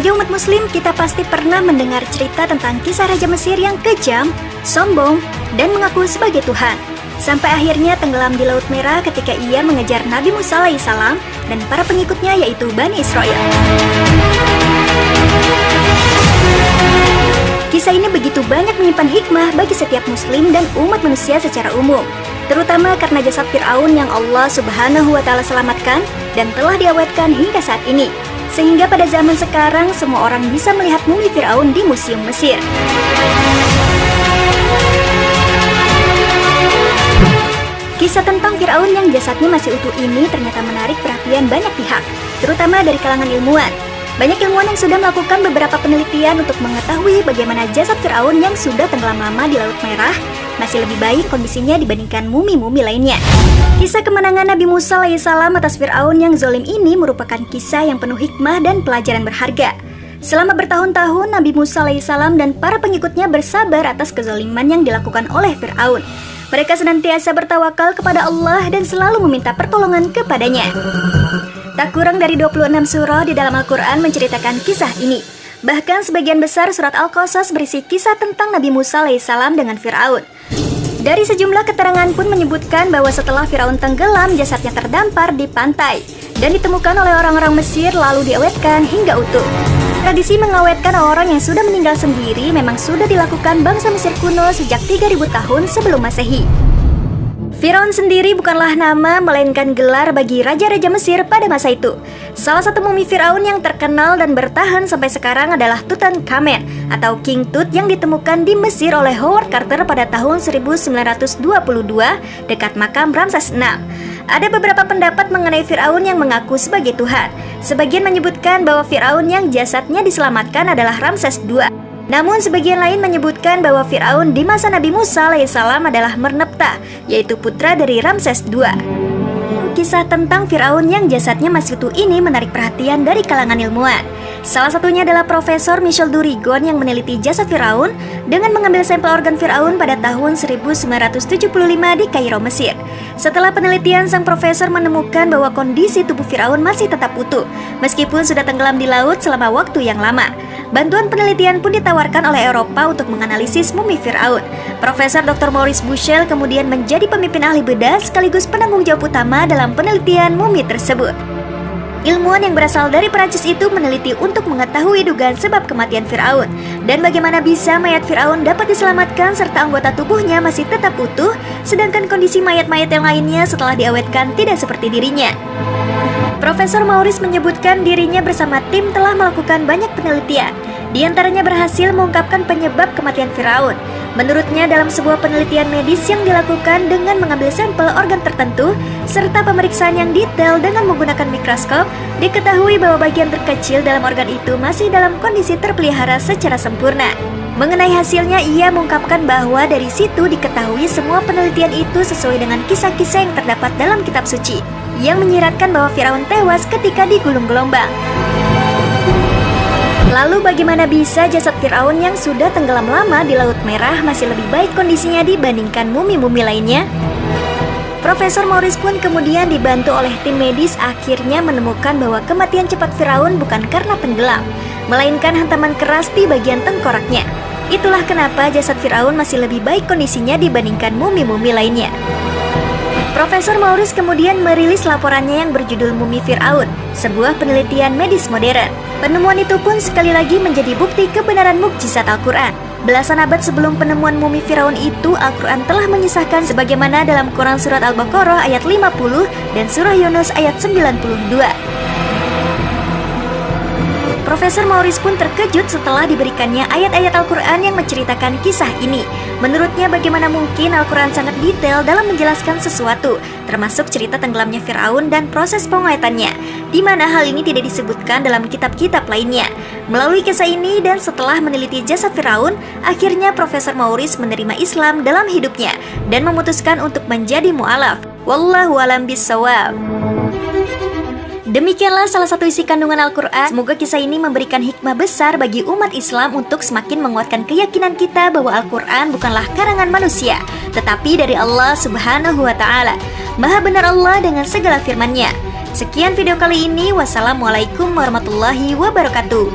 Sebagai umat muslim, kita pasti pernah mendengar cerita tentang kisah Raja Mesir yang kejam, sombong, dan mengaku sebagai Tuhan. Sampai akhirnya tenggelam di Laut Merah ketika ia mengejar Nabi Musa alaihissalam dan para pengikutnya yaitu Bani Israel. Kisah ini begitu banyak menyimpan hikmah bagi setiap muslim dan umat manusia secara umum, terutama karena jasad Fir'aun yang Allah Subhanahu wa Ta'ala selamatkan dan telah diawetkan hingga saat ini, sehingga pada zaman sekarang semua orang bisa melihat mumi Fir'aun di Museum Mesir. Kisah tentang Fir'aun yang jasadnya masih utuh ini ternyata menarik perhatian banyak pihak, terutama dari kalangan ilmuwan. Banyak ilmuwan yang sudah melakukan beberapa penelitian untuk mengetahui bagaimana jasad Fir'aun yang sudah tenggelam lama di Laut Merah masih lebih baik kondisinya dibandingkan mumi-mumi lainnya. Kisah kemenangan Nabi Musa alaihissalam atas Fir'aun yang zalim ini merupakan kisah yang penuh hikmah dan pelajaran berharga. Selama bertahun-tahun, Nabi Musa alaihissalam dan para pengikutnya bersabar atas kezaliman yang dilakukan oleh Fir'aun. Mereka senantiasa bertawakal kepada Allah dan selalu meminta pertolongan kepadanya. Tak kurang dari 26 surah di dalam Al-Quran menceritakan kisah ini. Bahkan sebagian besar surat Al-Qasas berisi kisah tentang Nabi Musa alaihissalam dengan Fir'aun. Dari sejumlah keterangan pun menyebutkan bahwa setelah Fir'aun tenggelam, jasadnya terdampar di pantai dan ditemukan oleh orang-orang Mesir lalu diawetkan hingga utuh. Tradisi mengawetkan orang yang sudah meninggal sendiri memang sudah dilakukan bangsa Mesir kuno sejak 3000 tahun sebelum Masehi. Fir'aun sendiri bukanlah nama, melainkan gelar bagi raja-raja Mesir pada masa itu. Salah satu mumi Fir'aun yang terkenal dan bertahan sampai sekarang adalah Tutankhamen atau King Tut yang ditemukan di Mesir oleh Howard Carter pada tahun 1922 dekat makam Ramses VI. Ada beberapa pendapat mengenai Fir'aun yang mengaku sebagai Tuhan. Sebagian menyebutkan bahwa Fir'aun yang jasadnya diselamatkan adalah Ramses II. Namun sebagian lain menyebutkan bahwa Fir'aun di masa Nabi Musa alaihissalam adalah Merneptah, yaitu putra dari Ramses II. Kisah tentang Fir'aun yang jasadnya masih utuh ini menarik perhatian dari kalangan ilmuwan. Salah satunya adalah Profesor Michel Durigon yang meneliti jasad Fir'aun dengan mengambil sampel organ Fir'aun pada tahun 1975 di Kairo, Mesir. Setelah penelitian, sang profesor menemukan bahwa kondisi tubuh Fir'aun masih tetap utuh, meskipun sudah tenggelam di laut selama waktu yang lama. Bantuan penelitian pun ditawarkan oleh Eropa untuk menganalisis mumi Fir'aun. Profesor Dr. Maurice Bushell kemudian menjadi pemimpin ahli bedah sekaligus penanggung jawab utama dalam penelitian mumi tersebut. Ilmuwan yang berasal dari Perancis itu meneliti untuk mengetahui dugaan sebab kematian Fir'aun dan bagaimana bisa mayat Fir'aun dapat diselamatkan serta anggota tubuhnya masih tetap utuh, sedangkan kondisi mayat-mayat yang lainnya setelah diawetkan tidak seperti dirinya. Profesor Maurice menyebutkan dirinya bersama tim telah melakukan banyak penelitian. Di antaranya berhasil mengungkapkan penyebab kematian Fir'aun. Menurutnya, dalam sebuah penelitian medis yang dilakukan dengan mengambil sampel organ tertentu serta pemeriksaan yang detail dengan menggunakan mikroskop, diketahui bahwa bagian terkecil dalam organ itu masih dalam kondisi terpelihara secara sempurna. Mengenai hasilnya, ia mengungkapkan bahwa dari situ diketahui semua penelitian itu sesuai dengan kisah-kisah yang terdapat dalam kitab suci, yang menyiratkan bahwa Fir'aun tewas ketika digulung gelombang. Lalu bagaimana bisa jasad Fir'aun yang sudah tenggelam lama di Laut Merah masih lebih baik kondisinya dibandingkan mumi-mumi lainnya? Profesor Maurice pun kemudian dibantu oleh tim medis akhirnya menemukan bahwa kematian cepat Fir'aun bukan karena tenggelam, melainkan hantaman keras di bagian tengkoraknya. Itulah kenapa jasad Fir'aun masih lebih baik kondisinya dibandingkan mumi-mumi lainnya. Profesor Maurice kemudian merilis laporannya yang berjudul Mumi Fir'aun, sebuah penelitian medis modern. Penemuan itu pun sekali lagi menjadi bukti kebenaran mukjizat Al-Quran. Belasan abad sebelum penemuan mumi Fir'aun itu, Al-Quran telah mengisahkan sebagaimana dalam Quran Surat Al-Baqarah ayat 50 dan Surah Yunus ayat 92. Profesor Maurice pun terkejut setelah diberikannya ayat-ayat Al-Quran yang menceritakan kisah ini. Menurutnya, bagaimana mungkin Al-Quran sangat detail dalam menjelaskan sesuatu, termasuk cerita tenggelamnya Fir'aun dan proses pengawetannya, di mana hal ini tidak disebutkan dalam kitab-kitab lainnya. Melalui kisah ini dan setelah meneliti jasad Fir'aun, akhirnya Profesor Maurice menerima Islam dalam hidupnya dan memutuskan untuk menjadi mu'alaf. Wallahu a'lam bishawab. Demikianlah salah satu isi kandungan Al-Quran. Semoga kisah ini memberikan hikmah besar bagi umat Islam untuk semakin menguatkan keyakinan kita bahwa Al-Quran bukanlah karangan manusia, tetapi dari Allah Subhanahu wa Ta'ala. Maha benar Allah dengan segala firman-Nya. Sekian video kali ini. Wassalamualaikum warahmatullahi wabarakatuh.